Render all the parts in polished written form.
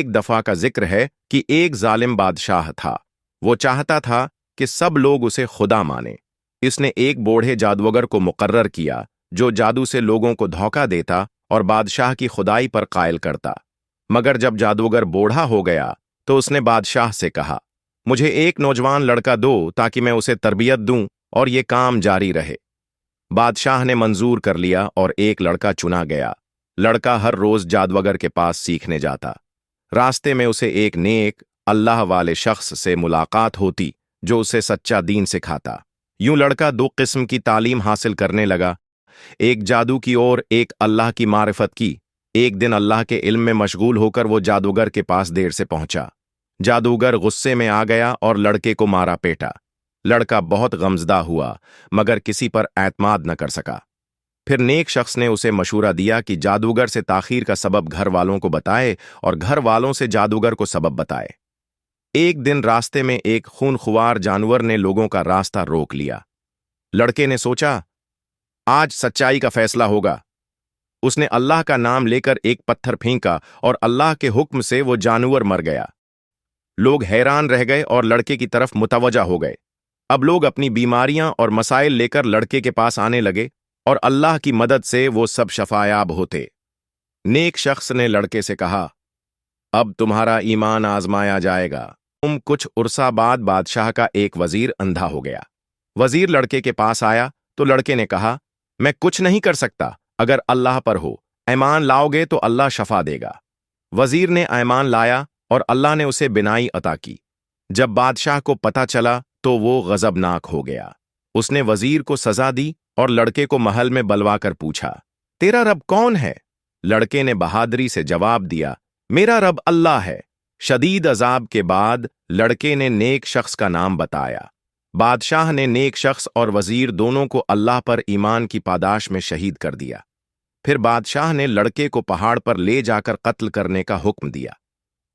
ایک دفعہ کا ذکر ہے کہ ایک ظالم بادشاہ تھا۔ وہ چاہتا تھا کہ سب لوگ اسے خدا مانیں۔ اس نے ایک بوڑھے جادوگر کو مقرر کیا جو جادو سے لوگوں کو دھوکہ دیتا اور بادشاہ کی خدائی پر قائل کرتا۔ مگر جب جادوگر بوڑھا ہو گیا تو اس نے بادشاہ سے کہا، مجھے ایک نوجوان لڑکا دو تاکہ میں اسے تربیت دوں اور یہ کام جاری رہے۔ بادشاہ نے منظور کر لیا اور ایک لڑکا چنا گیا۔ لڑکا ہر روز جادوگر کے پاس سیکھنے جاتا۔ راستے میں اسے ایک نیک اللہ والے شخص سے ملاقات ہوتی جو اسے سچا دین سکھاتا۔ یوں لڑکا دو قسم کی تعلیم حاصل کرنے لگا، ایک جادو کی اور ایک اللہ کی معرفت کی۔ ایک دن اللہ کے علم میں مشغول ہو کر وہ جادوگر کے پاس دیر سے پہنچا۔ جادوگر غصے میں آ گیا اور لڑکے کو مارا پیٹا۔ لڑکا بہت غمزدہ ہوا مگر کسی پر اعتماد نہ کر سکا۔ پھر نیک شخص نے اسے مشورہ دیا کہ جادوگر سے تاخیر کا سبب گھر والوں کو بتائے اور گھر والوں سے جادوگر کو سبب بتائے۔ ایک دن راستے میں ایک خونخوار جانور نے لوگوں کا راستہ روک لیا۔ لڑکے نے سوچا، آج سچائی کا فیصلہ ہوگا۔ اس نے اللہ کا نام لے کر ایک پتھر پھینکا اور اللہ کے حکم سے وہ جانور مر گیا۔ لوگ حیران رہ گئے اور لڑکے کی طرف متوجہ ہو گئے۔ اب لوگ اپنی بیماریاں اور مسائل لے کر لڑکے کے پاس آنے لگے اور اللہ کی مدد سے وہ سب شفایاب ہوتے۔ نیک شخص نے لڑکے سے کہا، اب تمہارا ایمان آزمایا جائے گا۔ کچھ عرصہ بعد بادشاہ کا ایک وزیر اندھا ہو گیا۔ وزیر لڑکے کے پاس آیا تو لڑکے نے کہا، میں کچھ نہیں کر سکتا، اگر اللہ پر ہو، ایمان لاؤ گے تو اللہ شفا دے گا۔ وزیر نے ایمان لایا اور اللہ نے اسے بینائی عطا کی۔ جب بادشاہ کو پتہ چلا تو وہ غضبناک ہو گیا۔ اس نے وزیر کو سزا دی اور لڑکے کو محل میں بلوا کر پوچھا، تیرا رب کون ہے؟ لڑکے نے بہادری سے جواب دیا، میرا رب اللہ ہے۔ شدید عذاب کے بعد لڑکے نے نیک شخص کا نام بتایا۔ بادشاہ نے نیک شخص اور وزیر دونوں کو اللہ پر ایمان کی پاداش میں شہید کر دیا۔ پھر بادشاہ نے لڑکے کو پہاڑ پر لے جا کر قتل کرنے کا حکم دیا۔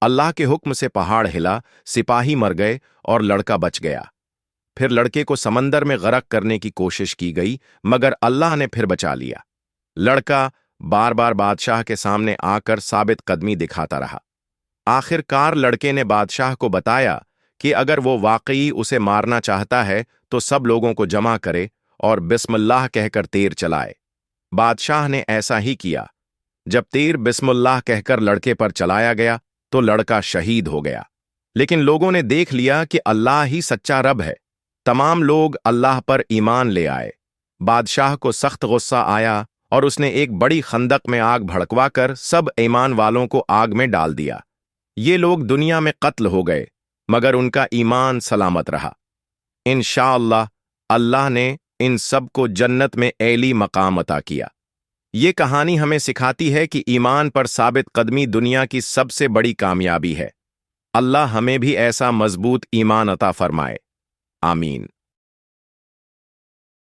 اللہ کے حکم سے پہاڑ ہلا، سپاہی مر گئے اور لڑکا بچ گیا۔ پھر لڑکے کو سمندر میں غرق کرنے کی کوشش کی گئی مگر اللہ نے پھر بچا لیا۔ لڑکا بار بار بادشاہ کے سامنے آ کر ثابت قدمی دکھاتا رہا۔ آخر کار لڑکے نے بادشاہ کو بتایا کہ اگر وہ واقعی اسے مارنا چاہتا ہے تو سب لوگوں کو جمع کرے اور بسم اللہ کہہ کر تیر چلائے۔ بادشاہ نے ایسا ہی کیا۔ جب تیر بسم اللہ کہہ کر لڑکے پر چلایا گیا تو لڑکا شہید ہو گیا۔ لیکن لوگوں نے دیکھ لیا کہ اللہ ہی سچا رب ہے۔ تمام لوگ اللہ پر ایمان لے آئے۔ بادشاہ کو سخت غصہ آیا اور اس نے ایک بڑی خندق میں آگ بھڑکوا کر سب ایمان والوں کو آگ میں ڈال دیا۔ یہ لوگ دنیا میں قتل ہو گئے مگر ان کا ایمان سلامت رہا۔ انشاءاللہ اللہ نے ان سب کو جنت میں اعلی مقام عطا کیا۔ یہ کہانی ہمیں سکھاتی ہے کہ ایمان پر ثابت قدمی دنیا کی سب سے بڑی کامیابی ہے۔ اللہ ہمیں بھی ایسا مضبوط ایمان عطا فرمائے۔ آمین۔